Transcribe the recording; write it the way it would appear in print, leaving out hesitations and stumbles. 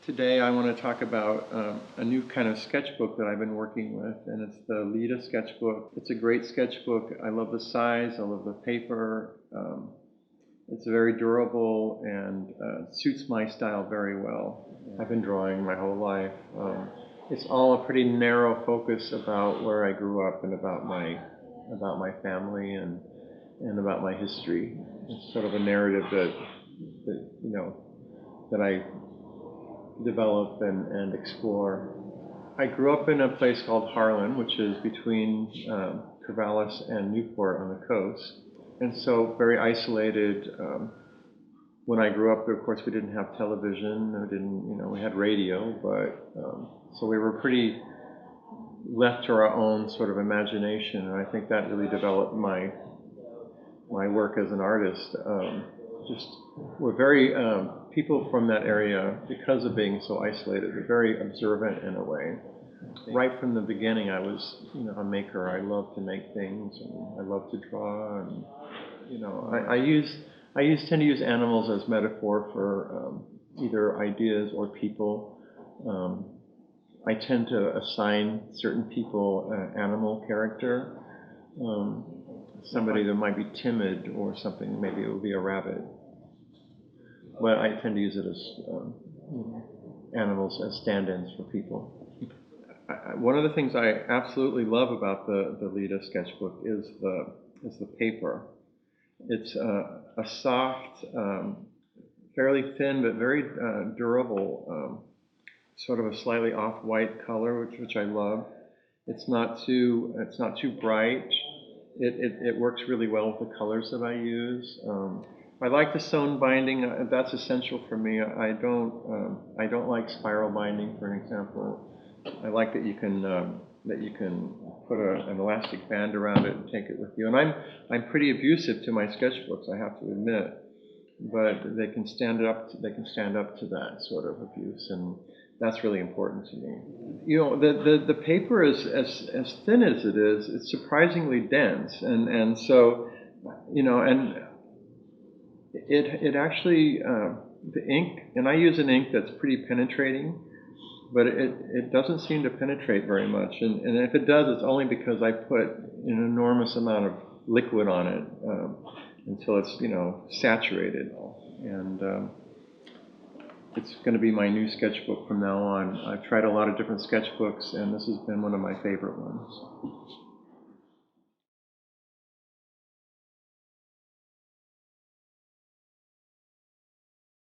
Today I want to talk about a new kind of sketchbook that I've been working with, and it's the Leda sketchbook. It's a great sketchbook. I love the size, I love the paper. It's very durable and suits my style very well. I've been drawing my whole life. It's all a pretty narrow focus about where I grew up and about my family and about my history. It's sort of a narrative that I develop and explore. I grew up in a place called Harlan, which is between Corvallis and Newport on the coast, and so very isolated. When I grew up, of course, we didn't have television. We had radio, but so we were pretty left to our own sort of imagination, and I think that really developed my work as an artist. Just we're very people from that area, because of being so isolated, are very observant in a way. Right from the beginning, I was a maker. I love to make things, and I love to draw, and I tend to use animals as metaphor for either ideas or people. I tend to assign certain people animal character. Somebody that might be timid or something, maybe it would be a rabbit. But I tend to use it as animals as stand-ins for people. One of the things I absolutely love about the Leda sketchbook is the paper. It's a soft, fairly thin but very durable, sort of a slightly off-white color, which I love. It's not too bright. It works really well with the colors that I use. I like the sewn binding. That's essential for me. I don't like spiral binding, for example. I like that you can put an elastic band around it and take it with you. And I'm pretty abusive to my sketchbooks, I have to admit, but they can stand up to that sort of abuse, and that's really important to me. The paper is as thin as it is. It's surprisingly dense, and so and it actually the ink, and I use an ink that's pretty penetrating, but it doesn't seem to penetrate very much, and if it does, it's only because I put an enormous amount of liquid on it until it's saturated, and it's going to be my new sketchbook from now on. I've tried a lot of different sketchbooks, and this has been one of my favorite ones.